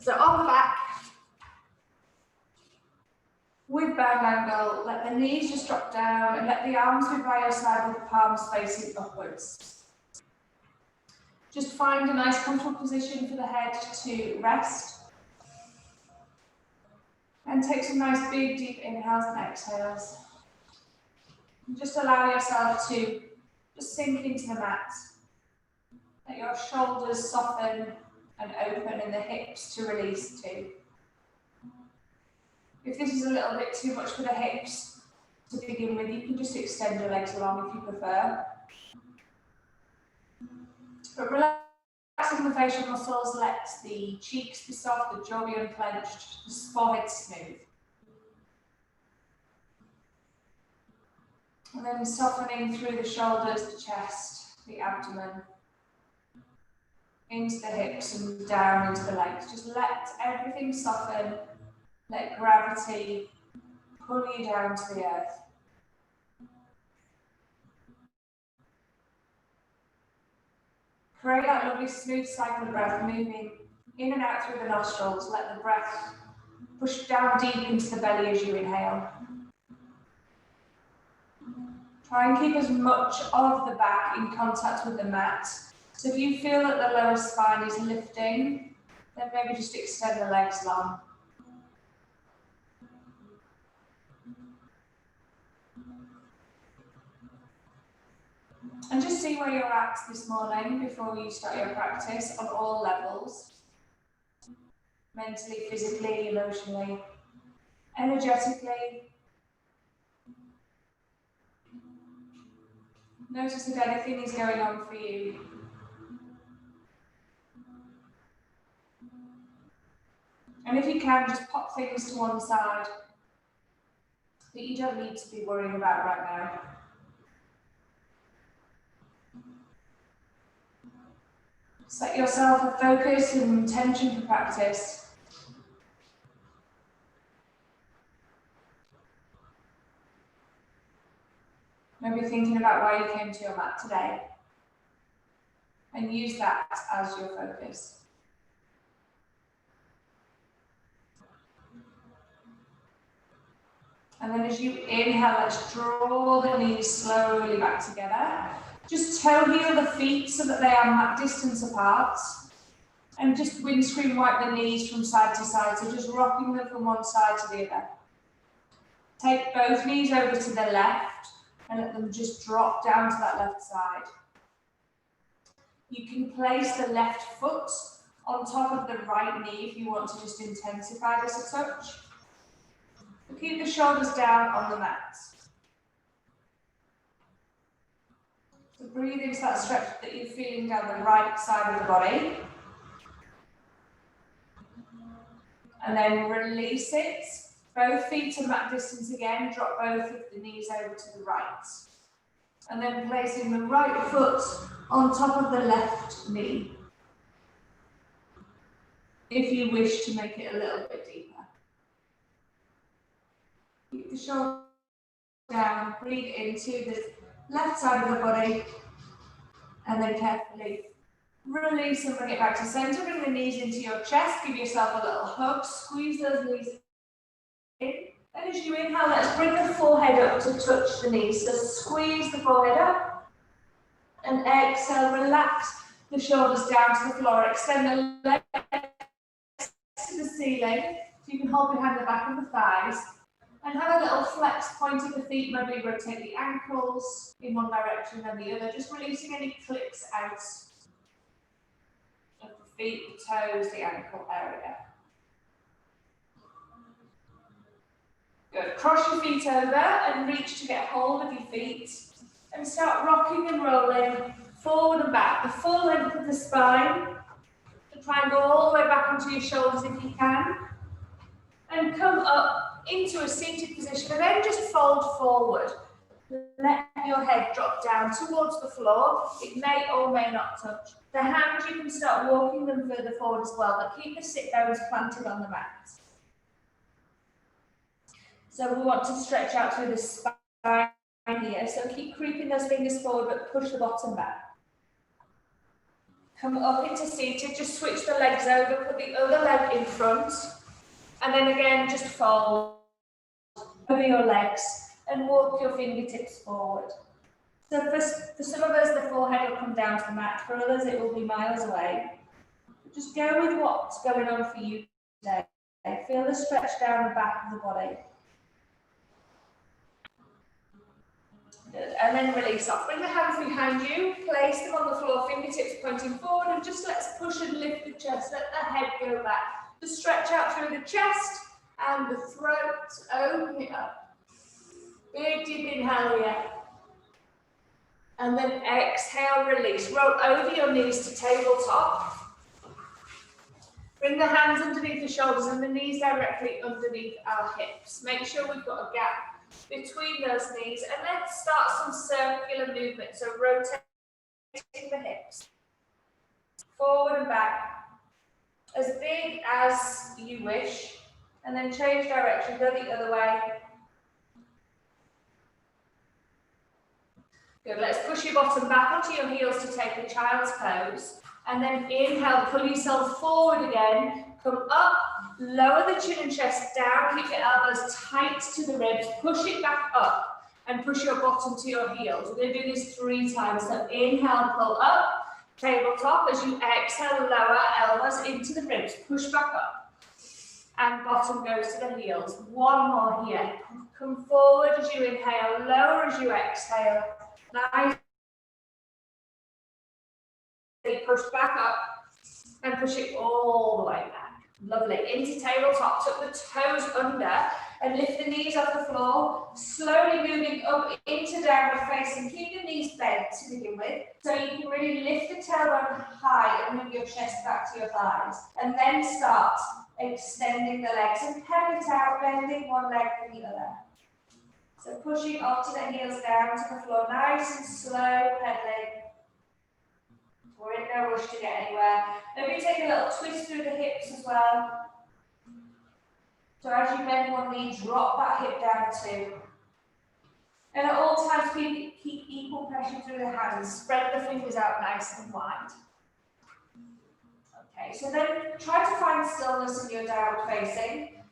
So on the back, with bound angle, let the knees just drop down and let the arms be by your side with the palms facing upwards. Just find a nice comfortable position for the head to rest. And take some nice big deep inhales and exhales. And just allow yourself to just sink into the mat. Let your shoulders soften and open and the hips to release too. If this is a little bit too much for the hips to begin with, you can just extend your legs along if you prefer. But relaxing the facial muscles, let the cheeks be soft, the jaw be unclenched, the forehead smooth. And then softening through the shoulders, the chest, the abdomen, into the hips and down into the legs. Just let everything soften. Let gravity pull you down to the earth. Create that lovely smooth cycle of breath, moving in and out through the nostrils. Let the breath push down deep into the belly as you inhale. Try and keep as much of the back in contact with the mat. So if you feel that the lower spine is lifting, then maybe just extend the legs long. And just see where you're at this morning before you start your practice on all levels. Mentally, physically, emotionally, energetically. Notice if anything is going on for you. And if you can, just pop things to one side that you don't need to be worrying about right now. Set yourself a focus and intention for practice. Maybe thinking about why you came to your mat today. And use that as your focus. And then as you inhale, let's draw the knees slowly back together. Just toe heel the feet so that they are mat distance apart. And just windscreen wipe the knees from side to side, so just rocking them from one side to the other. Take both knees over to the left and let them just drop down to that left side. You can place the left foot on top of the right knee if you want to just intensify this a touch. But keep the shoulders down on the mat. So breathe into that stretch that you're feeling down the right side of the body. And then release it. Both feet are mat distance again. Drop both of the knees over to the right. And then placing the right foot on top of the left knee. If you wish to make it a little bit deeper. Keep the shoulders down. Breathe into the left side of the body. And then carefully release and bring it back to center. Bring the knees into your chest. Give yourself a little hug. Squeeze those knees in. And as you inhale, let's bring the forehead up to touch the knees. So squeeze the forehead up. And exhale, relax the shoulders down to the floor. Extend the legs to the ceiling. So you can hold behind the back of the thighs. And have a little flex, point of the feet, maybe rotate the ankles in one direction and the other, just releasing any clicks out of the feet, the toes, the ankle area. Good. Cross your feet over and reach to get hold of your feet and start rocking and rolling forward and back, the full length of the spine. Try and go all the way back onto your shoulders if you can. And come up into a seated position and then just fold forward. Let your head drop down towards the floor. It may or may not touch. The hands, you can start walking them further forward as well, but keep the sit bones planted on the mat. So we want to stretch out through the spine here. So keep creeping those fingers forward, but push the bottom back. Come up into seated, just switch the legs over, put the other leg in front, and then again, just fold over your legs and walk your fingertips forward. So for some of us, the forehead will come down to the mat. For others, it will be miles away. Just go with what's going on for you today. Feel the stretch down the back of the body. Good. And then release off. Bring the hands behind you, place them on the floor, fingertips pointing forward, and just let's push and lift the chest. Let the head go back. Just stretch out through the chest and the throat. Open it up. Big deep inhale here. And then exhale, release. Roll over your knees to tabletop. Bring the hands underneath the shoulders and the knees directly underneath our hips. Make sure we've got a gap between those knees, and let's start some circular movement. So rotating the hips forward and back as big as you wish, and then change direction, go the other way. Good. Let's push your bottom back onto your heels to take a child's pose, and then inhale, pull yourself forward again. Come up, lower the chin and chest down, keep your elbows tight to the ribs, push it back up and push your bottom to your heels. We're going to do this 3 times. So inhale, pull up, tabletop. As you exhale, lower elbows into the ribs, push back up and bottom goes to the heels. 1 more here. Come forward as you inhale, lower as you exhale. Nice. Push back up and push it all the way back. Lovely. Into tabletop, tuck the toes under and lift the knees off the floor. Slowly moving up into downward facing. Keep the knees bent to begin with, so you can really lift the tailbone high and move your chest back to your thighs. And then start extending the legs and pedal it out, bending one leg to the other. So pushing onto the heels down to the floor, nice and slow pedaling. We're in no rush to get anywhere. Maybe take a little twist through the hips as well. So as you bend one knee, drop that hip down too. And at all times, keep equal pressure through the hands. Spread the fingers out nice and wide. Okay, so then try to find stillness in your downward facing.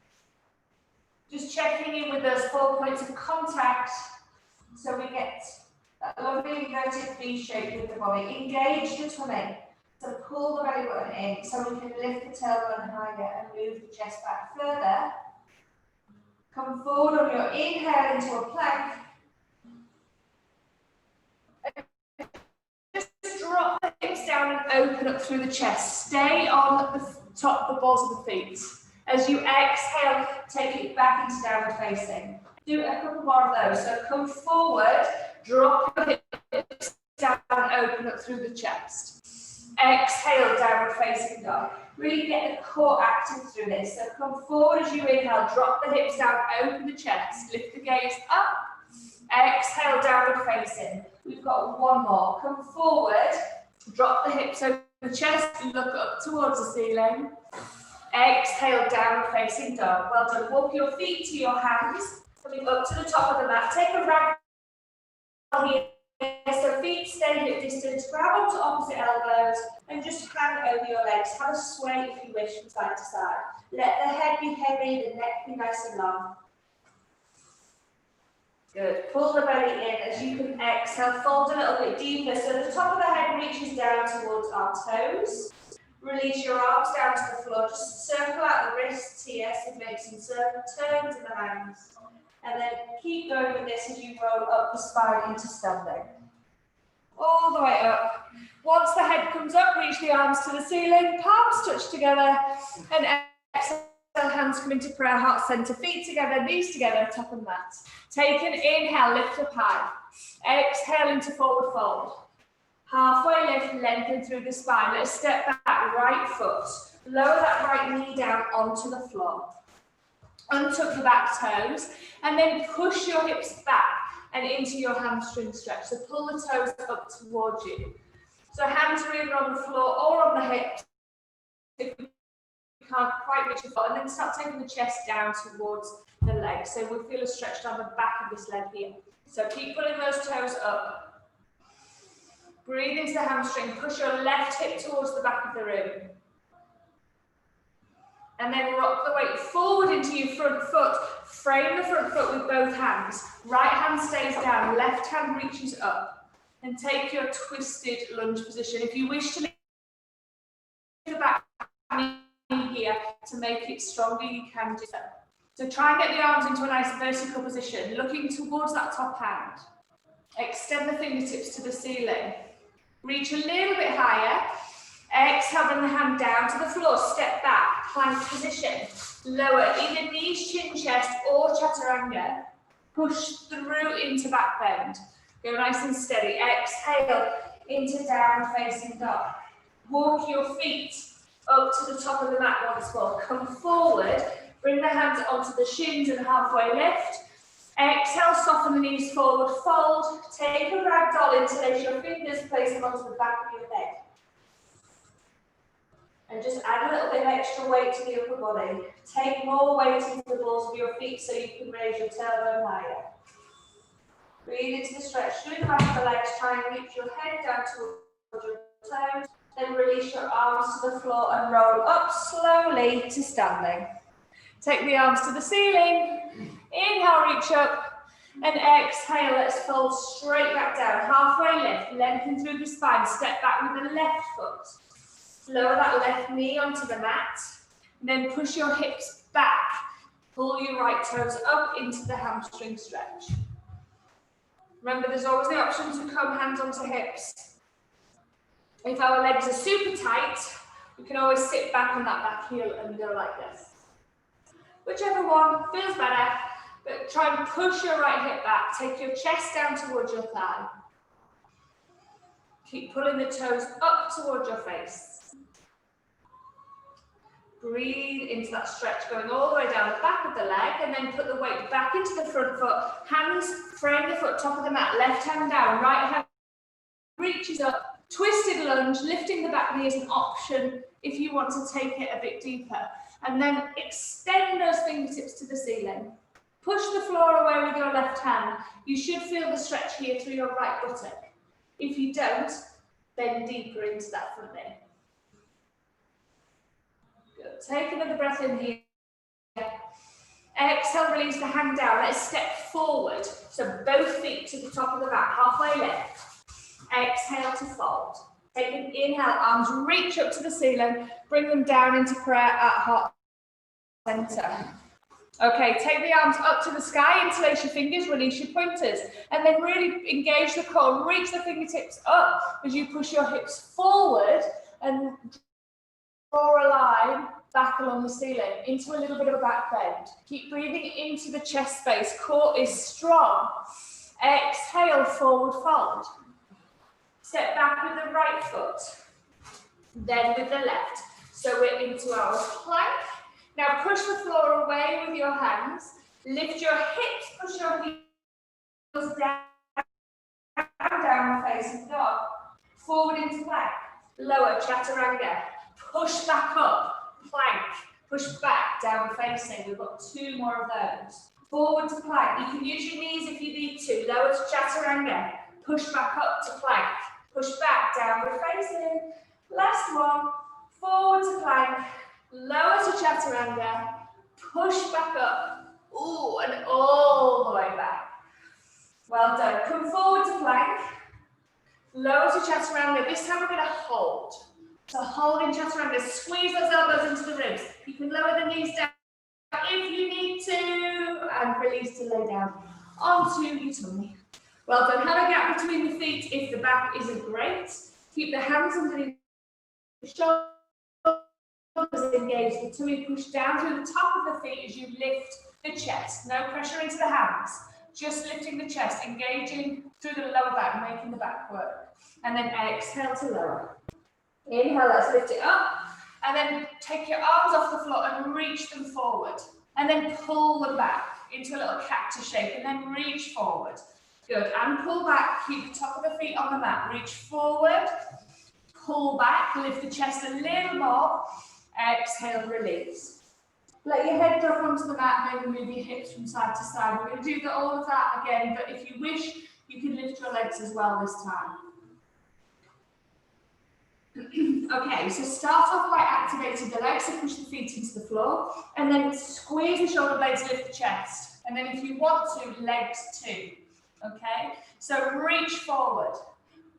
Just checking in with those 4 points of contact so we get that lovely inverted V shape with the body. Engage the tummy. So pull the belly button in so we can lift the tailbone higher and move the chest back further. Come forward on your inhale into a plank. Just drop the hips down and open up through the chest. Stay on the top of the balls of the feet. As you exhale, take it back into downward facing. Do a couple more of those. So come forward, drop your hips down, open up through the chest. Exhale, downward facing dog. Really get the core active through this. So come forward as you inhale, drop the hips down, open the chest, lift the gaze up. Exhale, downward facing. We've got 1 more. Come forward, drop the hips over the chest, look up towards the ceiling. Exhale, downward facing dog. Well done. Walk your feet to your hands, coming up to the top of the mat. Take a ragdoll here. So feet stay hip distance, grab onto opposite elbows and just hang over your legs. Have a sway if you wish from side to side. Let the head be heavy, the neck be nice and long. Good. Pull the belly in as you can exhale. Fold a little bit deeper so the top of the head reaches down towards our toes. Release your arms down to the floor. Just circle out the wrists here, so make some circle turns in the hands. And then keep going with this as you roll up the spine into standing. All the way up. Once the head comes up, reach the arms to the ceiling, palms touch together, and exhale, hands come into prayer, heart center, feet together, knees together, top of the mat. Take an inhale, lift up high. Exhale into forward fold. Halfway lift, lengthen through the spine. Let's step back, right foot. Lower that right knee down onto the floor. Untuck the back toes, and then push your hips back and into your hamstring stretch. So pull the toes up towards you. So hands are either on the floor or on the hips. If you can't quite reach the foot, and then start taking the chest down towards the legs. So we feel a stretch down the back of this leg here. So keep pulling those toes up. Breathe into the hamstring. Push your left hip towards the back of the room. And then rock the weight forward into your front foot. Frame the front foot with both hands. Right hand stays down, left hand reaches up. And take your twisted lunge position. If you wish to lift the back in here to make it stronger, you can do so. So try and get the arms into a nice vertical position, looking towards that top hand. Extend the fingertips to the ceiling. Reach a little bit higher. Exhale, bring the hand down to the floor. Step back, plank position. Lower either knees, chin, chest, or chaturanga. Push through into back bend. Go nice and steady. Exhale into down facing dog. Walk your feet up to the top of the mat once more. Come forward. Bring the hands onto the shins and halfway lift. Exhale, soften the knees forward, fold. Take a ragdoll, interlace your fingers, place them onto the back of your head. And just add a little bit of extra weight to the upper body. Take more weight into the balls of your feet so you can raise your tailbone higher. Breathe into the stretch through the back of the legs. Try and reach your head down towards your toes. Then release your arms to the floor and roll up slowly to standing. Take the arms to the ceiling. Inhale, reach up. And exhale, let's fold straight back down. Halfway lift, lengthen through the spine. Step back with the left foot. Lower that left knee onto the mat. And then push your hips back. Pull your right toes up into the hamstring stretch. Remember, there's always the option to come hands onto hips. If our legs are super tight, we can always sit back on that back heel and go like this. Whichever one feels better, but try and push your right hip back. Take your chest down towards your thigh. Keep pulling the toes up towards your face. Breathe into that stretch, going all the way down the back of the leg, and then put the weight back into the front foot. Hands frame the foot, top of the mat, left hand down, right hand reaches up. Twisted lunge, lifting the back knee is an option if you want to take it a bit deeper. And then extend those fingertips to the ceiling. Push the floor away with your left hand. You should feel the stretch here through your right buttock. If you don't, bend deeper into that front knee. Good. Take another breath in here. Exhale, release the hand down. Let's step forward. So both feet to the top of the mat, halfway lift. Exhale to fold. Take an inhale, arms reach up to the ceiling, bring them down into prayer at heart center. Okay, take the arms up to the sky, interlace your fingers, release your pointers, and then really engage the core, reach the fingertips up as you push your hips forward and draw a line back along the ceiling into a little bit of a back bend. Keep breathing into the chest space, core is strong. Exhale, forward fold. Step back with the right foot, then with the left. So we're into our plank. Now push the floor away with your hands. Lift your hips, push your heels down facing dog. Forward into plank. Lower, chaturanga. Push back up, plank. Push back, down facing. We've got two more of those. Forward to plank. You can use your knees if you need to. Lower to chaturanga. Push back up to plank. Push back, downward facing. Last one. Forward to plank. Lower to chaturanga. Push back up. Ooh, and all the way back. Well done. Come forward to plank. Lower to chaturanga. This time we're going to hold. So hold in chaturanga. Squeeze those elbows into the ribs. You can lower the knees down if you need to. And release to lay down onto your tummy. Well done. Have a gap between the feet if the back isn't great. Keep the hands underneath the shoulders engaged. The tummy pushed down through the top of the feet as you lift the chest. No pressure into the hands. Just lifting the chest, engaging through the lower back, making the back work. And then exhale to lower. Inhale, let's lift it up. And then take your arms off the floor and reach them forward. And then pull them back into a little cactus shape. And then reach forward. Good, and pull back, keep the top of the feet on the mat, reach forward, pull back, lift the chest a little more, exhale, release. Let your head drop onto the mat, maybe move your hips from side to side. We're going to do all of that again, but if you wish, you can lift your legs as well this time. Okay, so start off by activating the legs, so push the feet into the floor, and then squeeze the shoulder blades, lift the chest. And then if you want to, legs too. Okay, so reach forward,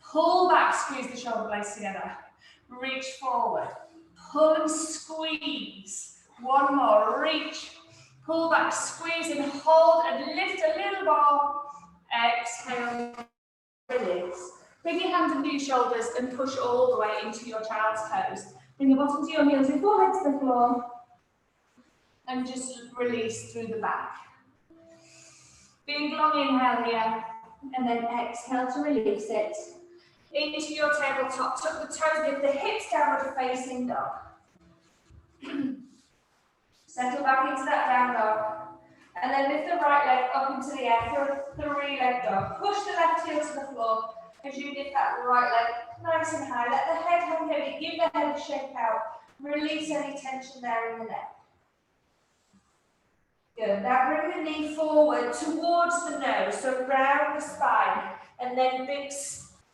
pull back, squeeze the shoulder blades together. Reach forward, pull and squeeze. One more, reach, pull back, squeeze and hold and lift a little more. Exhale, release. Bring your hands under your shoulders and push all the way into your child's pose. Bring your bottom to your heels, your forehead to the floor. And just release through the back. Big long inhale here. And then exhale to release it. Into your tabletop. Tuck the toes, lift the hips downward facing dog. Settle back into that down dog. And then lift the right leg up into the air for a 3-leg dog. Push the left heel to the floor. As you lift that right leg nice and high, let the head hang heavy, give the head a shake out, release any tension there in the neck. Good, now bring the knee forward towards the nose, so round the spine, and then big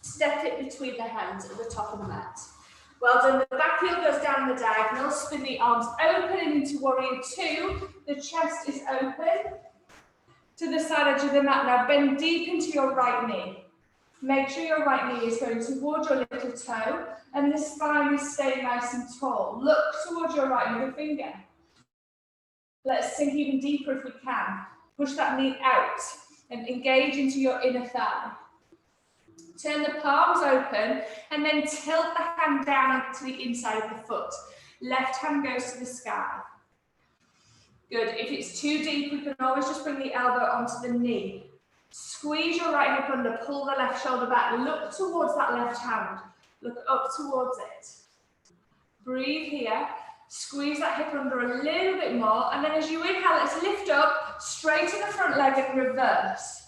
step it between the hands at the top of the mat. Well done, the back heel goes down the diagonal, spin the arms open into warrior 2, the chest is open to the side edge of the mat. Now bend deep into your right knee. Make sure your right knee is going towards your little toe and the spine is staying nice and tall. Look towards your right middle finger. Let's sink even deeper if we can. Push that knee out and engage into your inner thigh. Turn the palms open and then tilt the hand down to the inside of the foot. Left hand goes to the sky. Good. If it's too deep, we can always just bring the elbow onto the knee. Squeeze your right hip under, pull the left shoulder back, look towards that left hand, look up towards it. Breathe here, squeeze that hip under a little bit more, and then as you inhale, let's lift up, straighten the front leg and reverse.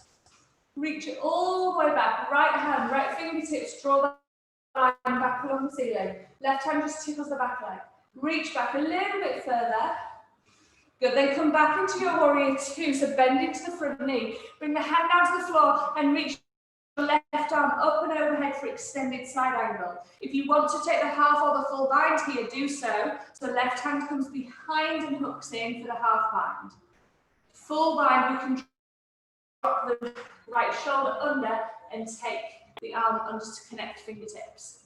Reach it all the way back, right hand, right fingertips, draw the line back along the ceiling. Left hand just tickles the back leg. Reach back a little bit further. Good, then come back into your warrior 2, so bend into the front knee. Bring the hand down to the floor and reach your left arm up and overhead for extended side angle. If you want to take the half or the full bind here, do so. So left hand comes behind and hooks in for the half bind. Full bind, we can drop the right shoulder under and take the arm under to connect fingertips.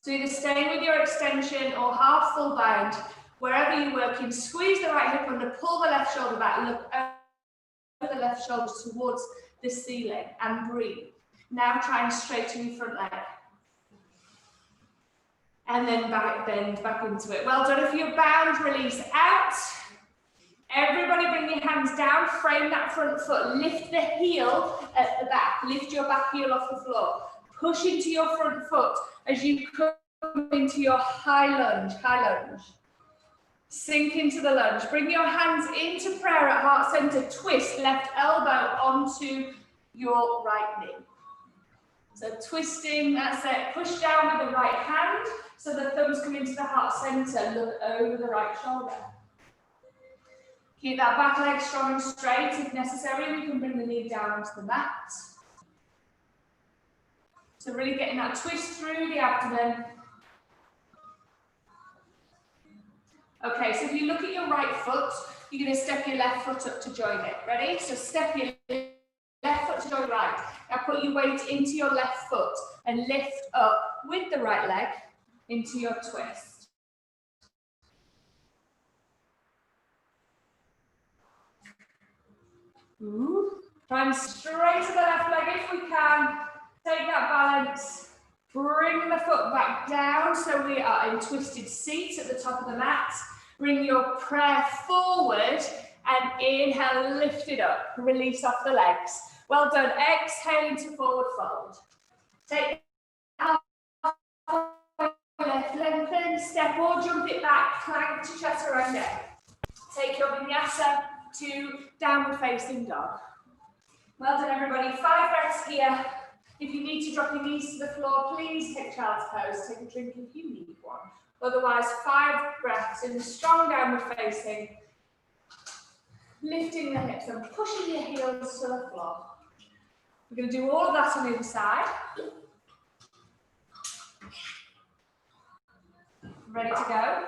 So either staying with your extension or half full bind. Wherever you're working, squeeze the right hip under, pull the left shoulder back, look over the left shoulder towards the ceiling and breathe. Now try and straighten your front leg. And then bend back into it. Well done. If you're bound, release out. Everybody bring your hands down, frame that front foot, lift the heel at the back, lift your back heel off the floor. Push into your front foot as you come into your high lunge, Sink into the lunge. Bring your hands into prayer at heart center. Twist left elbow onto your right knee. So twisting, that's it. Push down with the right hand so the thumbs come into the heart center. Look over the right shoulder. Keep that back leg strong and straight. If necessary, we can bring the knee down onto the mat. So really getting that twist through the abdomen. Okay, so if you look at your right foot, you're going to step your left foot up to join it. Ready? So step your left foot to join right. Now put your weight into your left foot and lift up with the right leg into your twist. Ooh. Try and straighten the left leg if we can. Take that balance. Bring the foot back down so we are in twisted seat at the top of the mat. Bring your prayer forward and inhale, lift it up. Release off the legs. Well done. Exhale into forward fold. Take left, lengthen, step or jump it back, plank to chaturanga. Take your vinyasa to downward facing dog. Well done, everybody. 5 breaths here. If you need to drop your knees to the floor, please take child's pose. Take a drink if you need one. Otherwise, 5 breaths in the strong downward facing. Lifting the hips and pushing your heels to the floor. We're going to do all of that on the other side. Ready to go?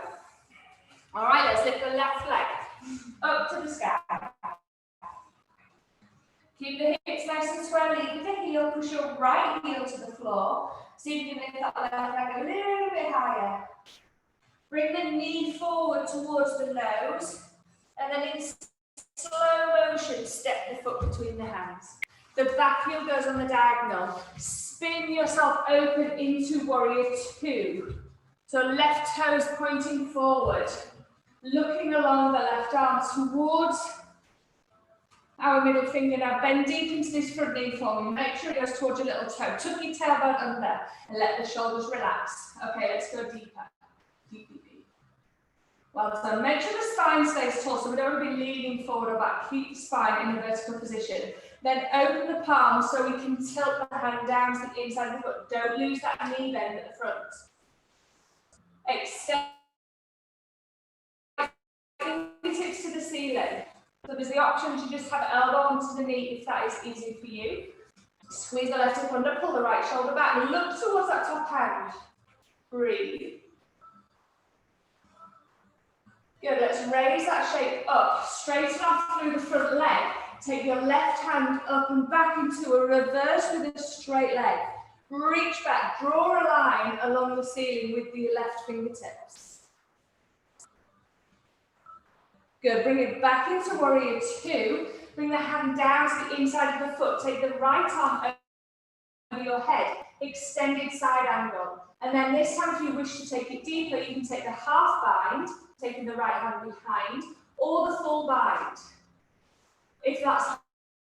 All right, let's lift the left leg up to the sky. Keep the hips nice and square, lead the heel, push your right heel to the floor. See if you can lift that left leg a little bit higher. Bring the knee forward towards the nose, and then in slow motion, step the foot between the hands. The back heel goes on the diagonal. Spin yourself open into warrior two. So left toes pointing forward, looking along the left arm towards our middle finger. Now bend deep into this front knee for me. Make sure it goes towards your little toe. Tuck your tailbone under and let the shoulders relax. Okay, let's go deeper. Deep. Well done. Make sure the spine stays tall, so we don't want to be leaning forward or back. Keep the spine in a vertical position. Then open the palms so we can tilt the hand down to the inside of the foot. Don't lose that knee bend at the front. Extend fingertips to the ceiling. So there's the option to just have elbow onto the knee if that is easy for you. Squeeze the left hip under, pull the right shoulder back, look towards that top hand. Breathe. Good, let's raise that shape up. Straighten off through the front leg. Take your left hand up and back into a reverse with a straight leg. Reach back, draw a line along the ceiling with the left fingertips. Good, bring it back into warrior two. Bring the hand down to the inside of the foot. Take the right arm over your head. Extended side angle. And then this time if you wish to take it deeper, you can take the half bind, taking the right hand behind, or the full bind. If that's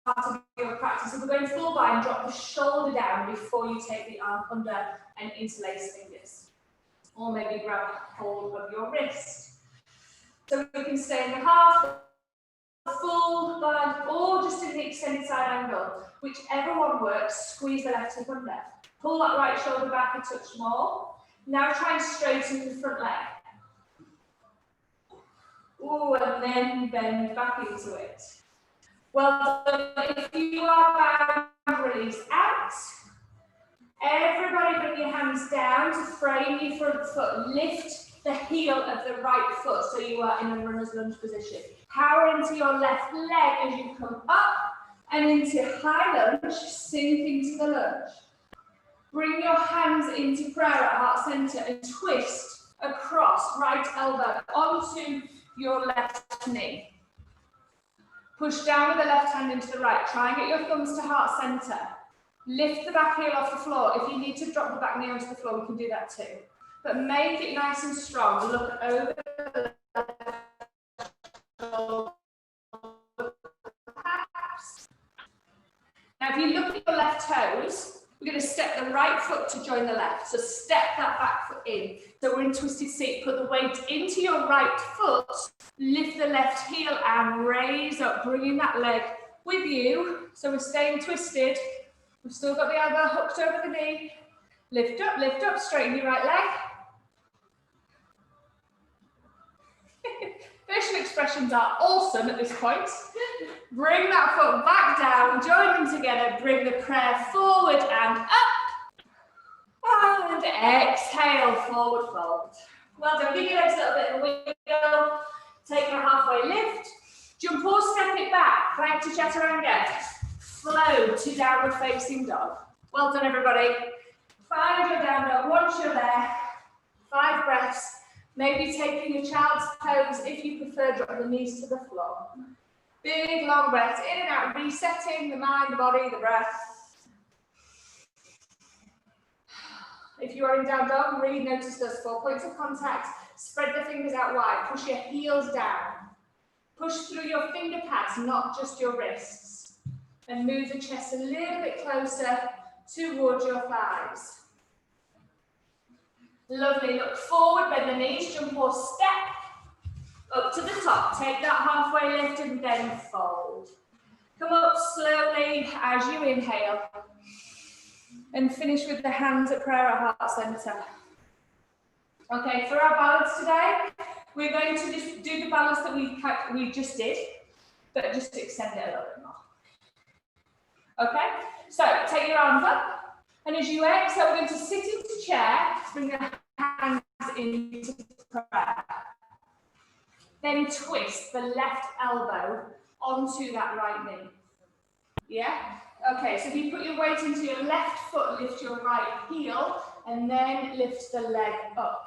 part of your practice, if we're going full bind, drop the shoulder down before you take the arm under and interlace fingers. Or maybe grab hold of your wrist. So we can stay in the half, the full bind, or just in the extended side angle. Whichever one works, squeeze the left hip under. Pull that right shoulder back a touch more. Now try and straighten the front leg. Ooh, and then bend back into it. Well done. If you are bound, release out. Everybody bring your hands down to frame your front foot. Lift the heel of the right foot so you are in a runner's lunge position. Power into your left leg as you come up and into high lunge, sink into the lunge. Bring your hands into prayer at heart center and twist across right elbow onto your left knee. Push down with the left hand into the right. Try and get your thumbs to heart center. Lift the back heel off the floor. If you need to drop the back knee onto the floor, we can do that too. But make it nice and strong. Look over the left shoulder. Now, if you look at your left toes, we're going to step the right foot to join the left. So step that back foot in. So we're in twisted seat. Put the weight into your right foot. Lift the left heel and raise up, bringing that leg with you. So we're staying twisted. We've still got the elbow hooked over the knee. Lift up, straighten your right leg. Facial expressions are awesome at this point. Bring that foot back down, join them together, bring the prayer forward and up. And exhale, forward fold. Well done, give your legs a little bit of a wiggle. Take a halfway lift. Jump or step it back, plank to chaturanga. Flow to downward facing dog. Well done, everybody. Find your down dog once you're there. 5 breaths. Maybe taking your child's pose, if you prefer, drop the knees to the floor. Big, long breaths, in and out, resetting the mind, the body, the breath. If you are in down dog, really notice those 4 points of contact. Spread the fingers out wide, push your heels down. Push through your finger pads, not just your wrists. And move the chest a little bit closer towards your thighs. Lovely, look forward, bend the knees, jump or step. Up to the top, take that halfway lift and then fold. Come up slowly as you inhale. And finish with the hands at prayer at heart center. Okay, for our balance today, we're going to just do the balance that we just did, but just extend it a little bit more. Okay, so take your arms up. And as you exhale, we're going to sit into chair, bring your hands into prayer. Then twist the left elbow onto that right knee. Yeah? Okay, so if you put your weight into your left foot, lift your right heel, and then lift the leg up.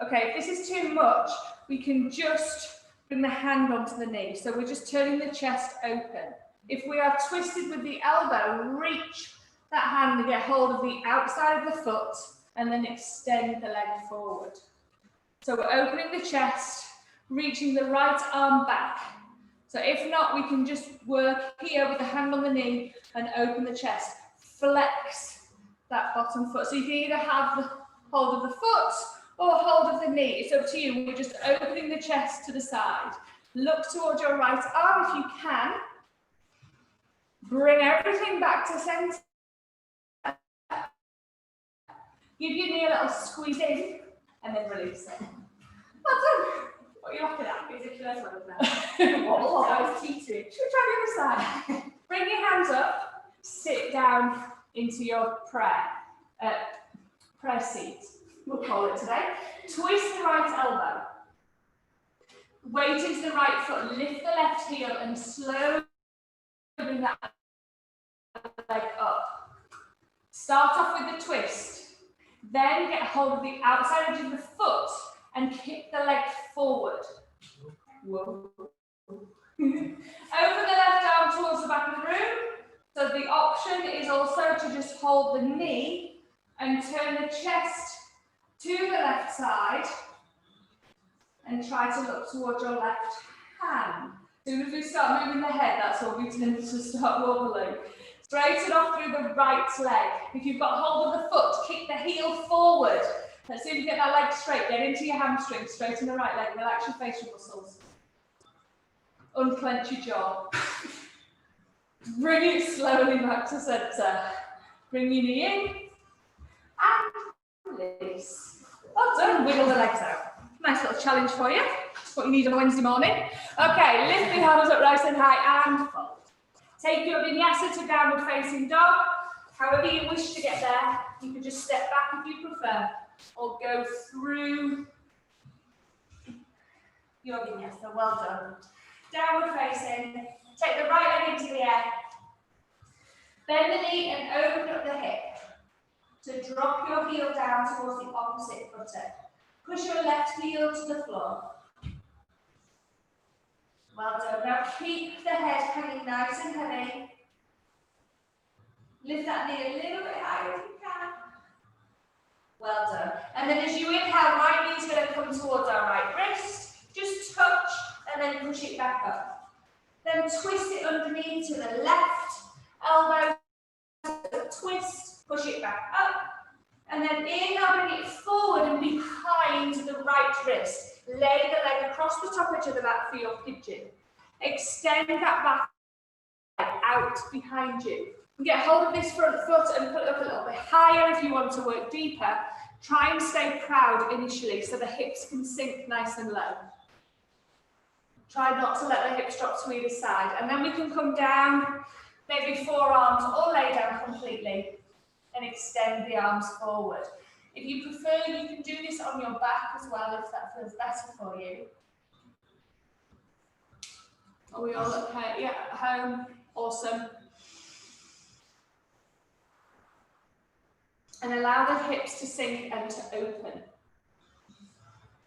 Okay, if this is too much, we can just bring the hand onto the knee. So we're just turning the chest open. If we are twisted with the elbow, reach that hand to get hold of the outside of the foot, and then extend the leg forward. So we're opening the chest, reaching the right arm back. So if not, we can just work here with the hand on the knee and open the chest. Flex that bottom foot. So you can either have the hold of the foot or hold of the knee. It's up to you. We're just opening the chest to the side. Look towards your right arm if you can. Bring everything back to center. Give your knee a little squeeze in and then release it. Well done. What are you looking at? Ridiculous one now. Wobble, I was teetering. Should we try the other side? Bring your hands up, sit down into your prayer seat, we'll call it today. Twist the right elbow. Weight into the right foot, lift the left heel and slowly bring that leg up. Start off with the twist. Then get hold of the outside edge of the foot and kick the leg forward. Whoa. Open the left arm towards the back of the room. So the option is also to just hold the knee and turn the chest to the left side and try to look towards your left hand. As soon as we start moving the head, that's what we tend to start wobbling. Straighten off through the right leg. If you've got hold of the foot, kick the heel forward. As soon as you get that leg straight, get into your hamstring, straighten the right leg, relax your facial muscles. Unclench your jaw. Bring it slowly back to center. Bring your knee in and release. Well done, wiggle the legs out. Nice little challenge for you. That's what you need on a Wednesday morning. Okay, lift the arms up nice and high and fold. Take your vinyasa to downward facing dog. However you wish to get there, you can just step back if you prefer, or go through your vinyasa. Well done. Downward facing. Take the right leg into the air. Bend the knee and open up the hip. To drop your heel down towards the opposite buttock. Push your left heel to the floor. Well done. Now keep the head hanging nice and heavy. Lift that knee a little bit higher if you can. Well done. And then as you inhale, right knee's going to come towards our right wrist. Just touch and then push it back up. Then twist it underneath to the left elbow. Twist, push it back up. And then inhale, bring it forward and behind the right wrist. Lay the leg across the top edge of the mat for your pigeon. Extend that back out behind you. Get hold of this front foot and put it up a little bit higher if you want to work deeper. Try and stay proud initially so the hips can sink nice and low. Try not to let the hips drop to either side. And then we can come down, maybe forearms, or lay down completely and extend the arms forward. If you prefer, you can do this on your back as well if that feels better for you. Are we all okay? Yeah, at home. Awesome. And allow the hips to sink and to open.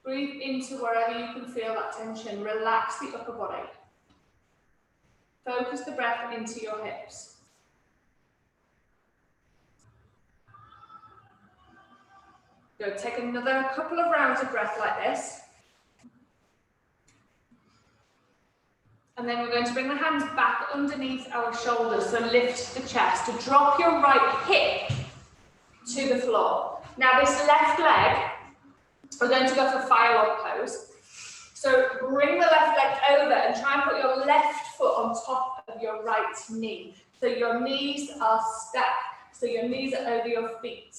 Breathe into wherever you can feel that tension. Relax the upper body. Focus the breath into your hips. Go, take another couple of rounds of breath like this. And then we're going to bring the hands back underneath our shoulders, so lift the chest. To drop your right hip to the floor. Now this left leg, we're going to go for firelog pose. So bring the left leg over and try and put your left foot on top of your right knee. So your knees are stacked, so your knees are over your feet.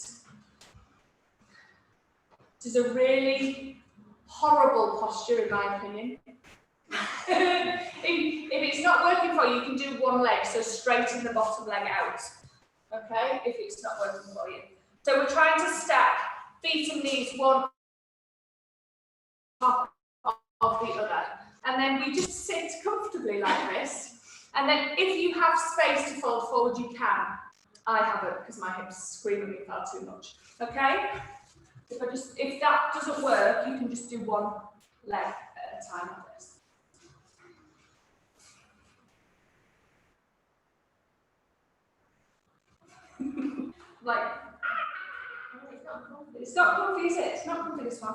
This is a really horrible posture in my opinion. if it's not working for you, you can do one leg, so straighten the bottom leg out. Okay, if it's not working for you. So we're trying to stack feet and knees one top of the other. And then we just sit comfortably like this. And then if you have space to fold forward, you can. I haven't because my hips scream at me far too much. Okay? If that doesn't work, you can just do one leg at a time like this. Like, it's not comfy, is it? It's not comfy, this one.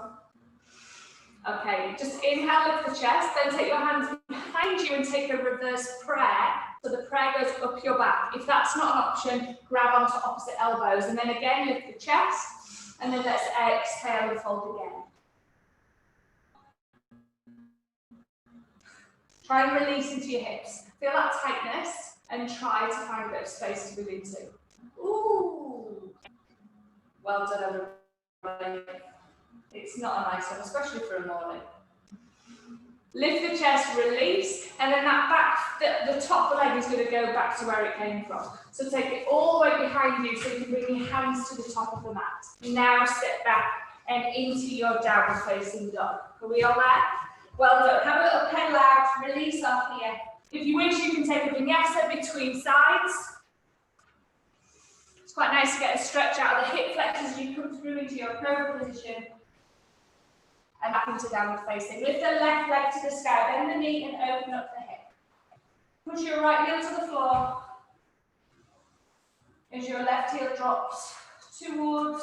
Okay, just inhale, lift the chest, then take your hands behind you and take a reverse prayer. So the prayer goes up your back. If that's not an option, grab onto opposite elbows. And then again, lift the chest. And then let's exhale and fold again. Try and release into your hips. Feel that tightness and try to find a bit of space to move into. Ooh. Well done, everybody. It's not a nice one, especially for a morning. Lift the chest, release, and then that back, the top leg is going to go back to where it came from. So take it all the way behind you so you can bring your hands to the top of the mat. Now step back and into your downward facing dog. Are we all there? Well done. Have a little pedal out, release off here. If you wish, you can take a vinyasa between sides. It's quite nice to get a stretch out of the hip flexors as you come through into your cobra position. And back into downward facing. Lift the left leg to the sky, bend the knee and open up the hip. Push your right heel to the floor as your left heel drops towards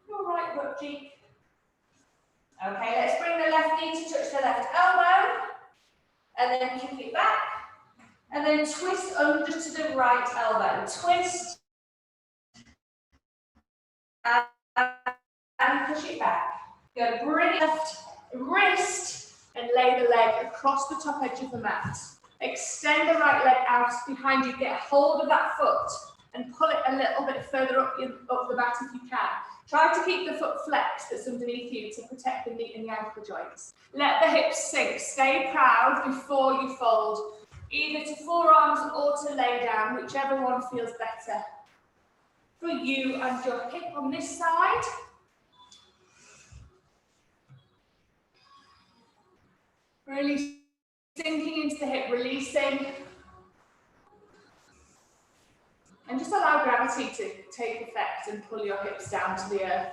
your right butt cheek. Okay, let's bring the left knee to touch the left elbow and then kick it back and then twist under to the right elbow. Twist and push it back. You're going to bring left wrist and lay the leg across the top edge of the mat. Extend the right leg out behind you. Get hold of that foot and pull it a little bit further up the mat if you can. Try to keep the foot flexed that's underneath you to protect the knee and the ankle joints. Let the hips sink. Stay proud before you fold, either to forearms or to lay down, whichever one feels better for you and your hip on this side. Really sinking into the hip, releasing. And just allow gravity to take effect and pull your hips down to the earth.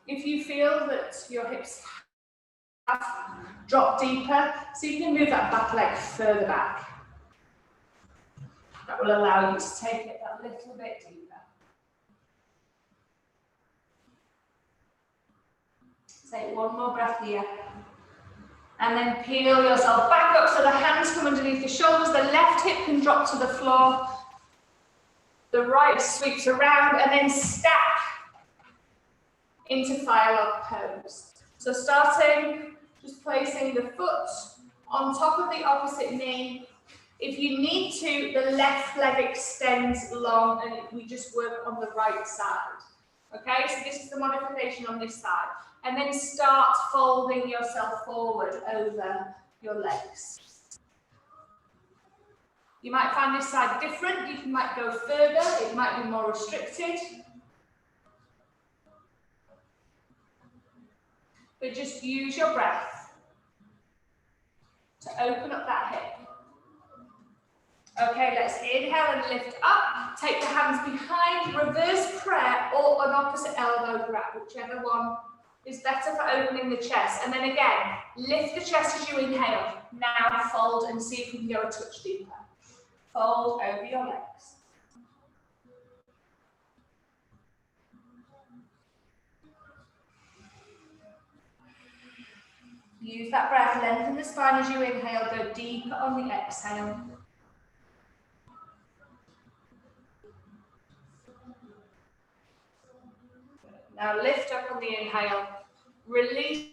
If you feel that your hips have dropped deeper, so you can move that back leg further back. That will allow you to take it a little bit deeper. Take one more breath here. And then peel yourself back up so the hands come underneath the shoulders. The left hip can drop to the floor. The right sweeps around and then stack into fire log pose. So starting, just placing the foot on top of the opposite knee. If you need to, the left leg extends long and we just work on the right side. Okay, so this is the modification on this side. And then start folding yourself forward over your legs. You might find this side different. You might go further. It might be more restricted. But just use your breath to open up that hip. Okay, let's inhale and lift up. Take the hands behind, reverse prayer or an opposite elbow grab, whichever one is better for opening the chest. And then again, lift the chest as you inhale. Now fold and see if you can go a touch deeper. Fold over your legs. Use that breath, lengthen the spine as you inhale, go deeper on the exhale. Now lift up on the inhale, release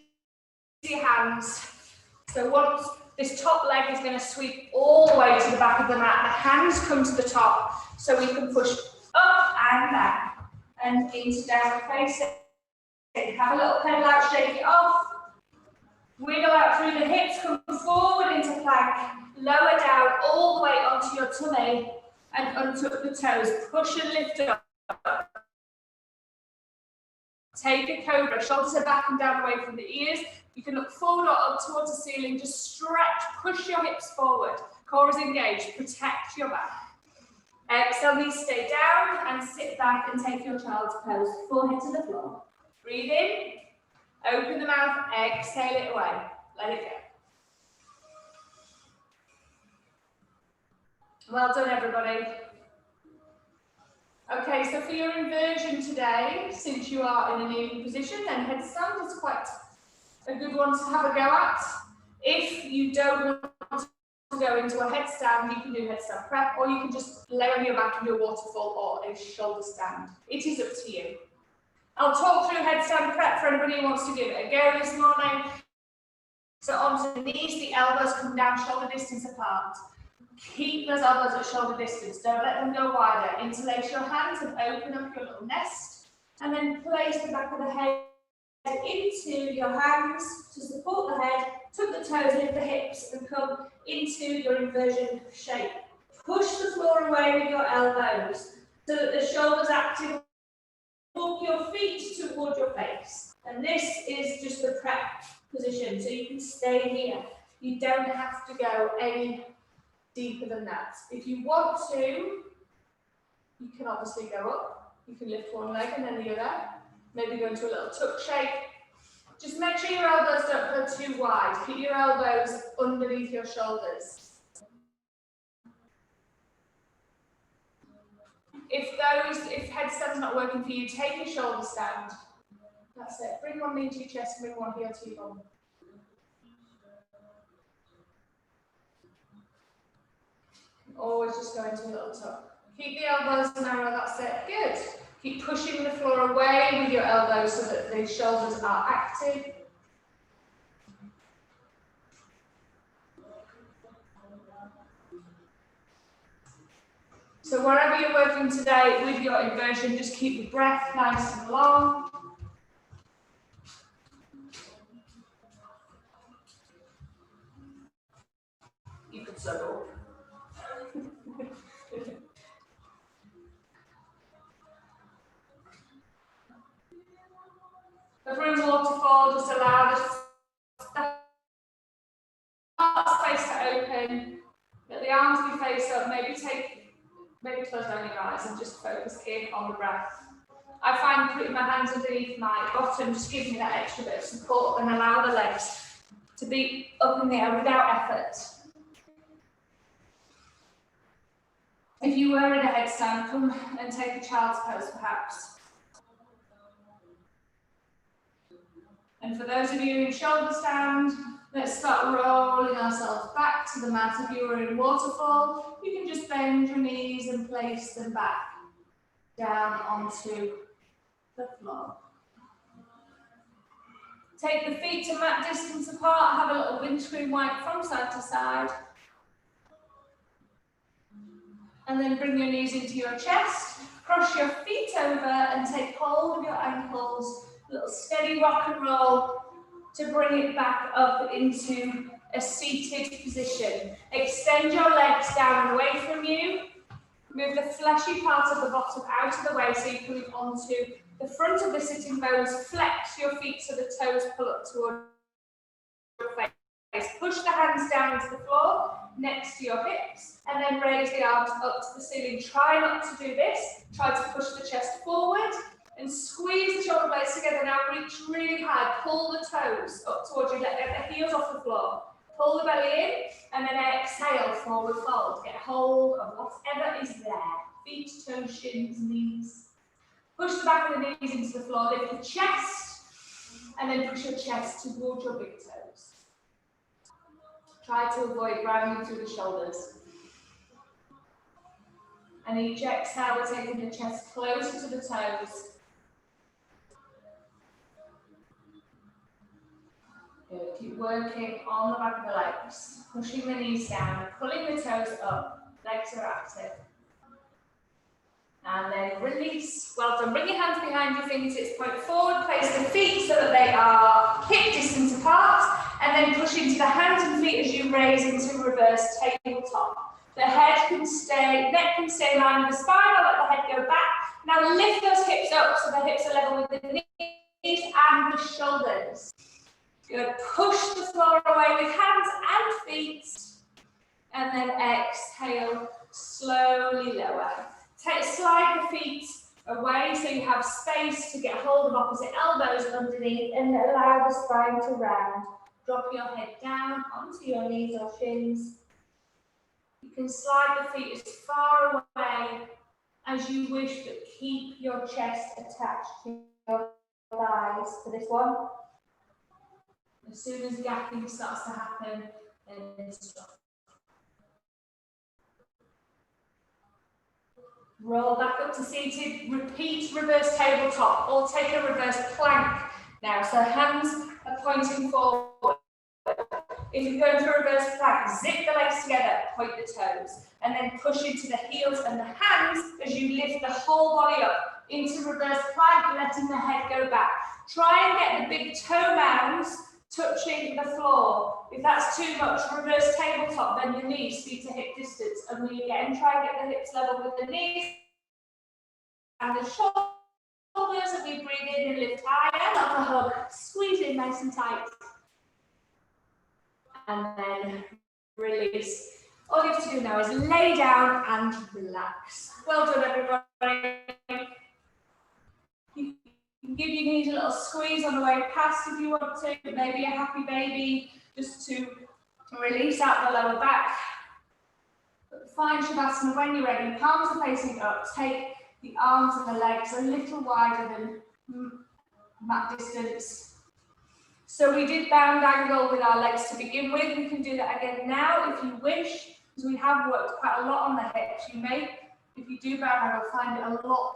your hands. So once this top leg is going to sweep all the way to the back of the mat, the hands come to the top so we can push up and back and into downward facing. Have a little pedal out, shake it off. Wiggle out through the hips, come forward into plank, lower down all the way onto your tummy and untuck the toes. Push and lift up. Take a cobra, shoulders are back and down away from the ears. You can look forward or up towards the ceiling, just stretch, push your hips forward. Core is engaged, protect your back. Exhale, knees stay down and sit back and take your child's pose, forehead to the floor. Breathe in, open the mouth, exhale it away, let it go. Well done, everybody. Okay, so for your inversion today, since you are in a kneeling position, then headstand is quite a good one to have a go at. If you don't want to go into a headstand, you can do headstand prep, or you can just lay on your back and do a waterfall or a shoulder stand. It is up to you. I'll talk through headstand prep for anybody who wants to give it a go this morning. So onto the knees, the elbows come down shoulder distance apart. Keep those elbows at shoulder distance, don't let them go wider. Interlace your hands and open up your little nest, and then place the back of the head into your hands to support the head, tuck the toes, lift the hips, and come into your inversion shape. Push the floor away with your elbows so that the shoulders active. Walk your feet toward your face. And this is just the prep position, so you can stay here. You don't have to go any deeper than that. If you want to, you can obviously go up. You can lift one leg and then the other. Maybe go into a little tuck shape. Just make sure your elbows don't go too wide. Keep your elbows underneath your shoulders. If headstand's not working for you, take a shoulder stand. That's it. Bring one knee to your chest, bring one heel to your bum. Always just go into a little tuck. Keep the elbows narrow, that's it. Good. Keep pushing the floor away with your elbows so that the shoulders are active. So wherever you're working today with your inversion, just keep the breath nice and long. You could settle. If we're in waterfall, just allow the space to open. Let the arms be face up. Maybe close down your eyes and just focus in on the breath. I find putting my hands underneath my bottom just gives me that extra bit of support and allow the legs to be up in the air without effort. If you were in a headstand, come and take a child's pose perhaps. And for those of you in shoulder stand, let's start rolling ourselves back to the mat. If you were in waterfall, you can just bend your knees and place them back down onto the floor. Take the feet to mat distance apart, have a little windscreen wipe from side to side. And then bring your knees into your chest, cross your feet over and take hold of your ankles. A little steady rock and roll to bring it back up into a seated position. Extend your legs down and away from you. Move the fleshy part of the bottom out of the way so you can move onto the front of the sitting bones. Flex your feet so the toes pull up toward your face. Push the hands down into the floor next to your hips and then raise the arms up to the ceiling. Try not to do this. Try to push the chest forward and squeeze the shoulder blades together. Now reach really high. Pull the toes up towards you. Let the heels off the floor. Pull the belly in and then exhale, forward fold. Get hold of whatever is there. Feet, toes, shins, knees. Push the back of the knees into the floor. Lift the chest and then push your chest towards your big toes. Try to avoid rounding through the shoulders. And each exhale, we're taking the chest closer to the toes. Good. Keep working on the back of the legs, pushing the knees down, pulling the toes up, legs are active. And then release. Well done. Bring your hands behind your fingertips, point forward, place the feet so that they are hip distance apart, and then push into the hands and feet as you raise into reverse tabletop. The head can stay, neck can stay in line with the spine. I'll let the head go back. Now lift those hips up so the hips are level with the knees. and the shoulders. You're going to push the floor away with hands and feet. And then exhale, slowly lower. Slide the feet away so you have space to get hold of opposite elbows underneath and allow the spine to round. Drop your head down onto your knees or shins. You can slide the feet as far away as you wish, but keep your chest attached to your thighs for this one. As soon as gapping starts to happen, then stop. Roll back up to seated, repeat reverse tabletop, or take a reverse plank now. So hands are pointing forward. If you're going to a reverse plank, zip the legs together, point the toes, and then push into the heels and the hands as you lift the whole body up into reverse plank, letting the head go back. Try and get the big toe mounds touching the floor. If that's too much, reverse tabletop, bend the knees, feet to hip distance. And we again try and get the hips level with the knees and the shoulders as we breathe in and lift higher, like a hug. Squeeze in nice and tight. And then release. All you have to do now is lay down and relax. Well done, everybody. You can give your knees a little squeeze on the way past if you want to, maybe a happy baby, just to release out the lower back. But find Shavasana when you're ready. Palms are facing up. Take the arms and the legs a little wider than mat distance. So we did bound angle with our legs to begin with. We can do that again now if you wish, because we have worked quite a lot on the hips. You may, if you do bound angle, find it a lot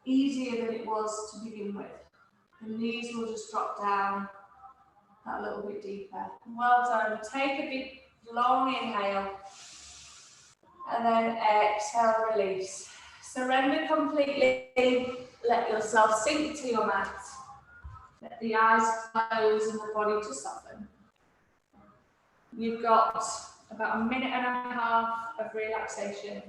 easier than it was to begin with. The knees will just drop down that little bit deeper. Well done. Take a big, long inhale. And then exhale, release. Surrender completely. Let yourself sink to your mat. Let the eyes close and the body to soften. You've got about a minute and a half of relaxation.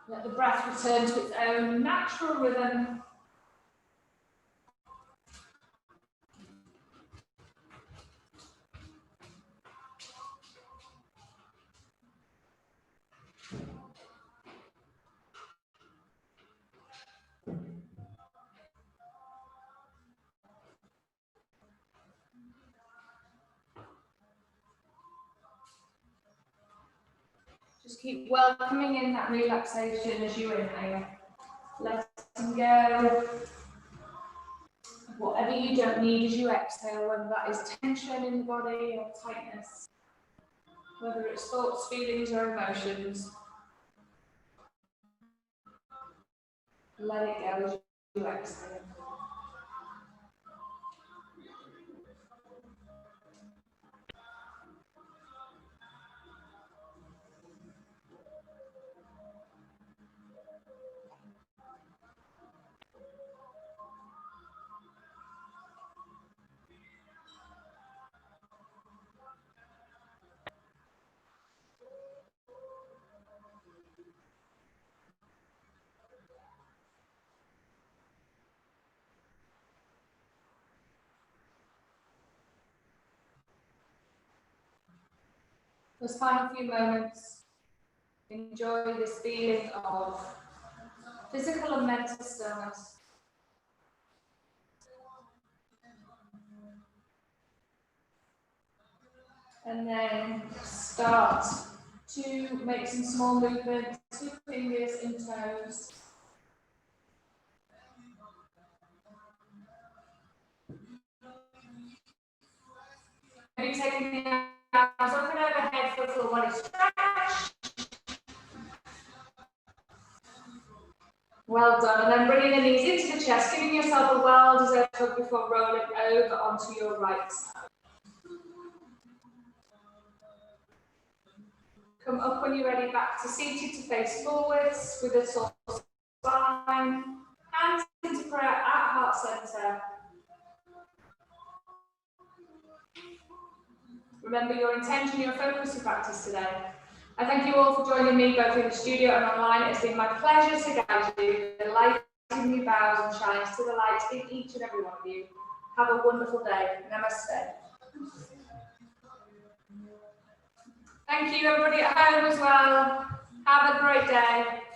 Let the breath return to its own natural rhythm. Just keep welcoming in that relaxation as you inhale. Letting go of whatever you don't need as you exhale, whether that is tension in the body or tightness, whether it's thoughts, feelings, or emotions. Let it go as you exhale. Those final few moments, enjoy this feeling of physical and mental stillness. And then start to make some small movements with fingers and toes. Maybe taking the arms up and overhead for a full body stretch. Well done. And then bringing the knees into the chest, giving yourself a well-deserved hug before rolling over onto your right side. Come up when you're ready, back to seated to face forwards with a soft spine. Hands into prayer at heart center. Remember your intention, your focus, your practice today. I thank you all for joining me both in the studio and online. It's been my pleasure to guide you. The light in your bows and shines to the light in each and every one of you. Have a wonderful day. Namaste. Thank you everybody at home as well. Have a great day.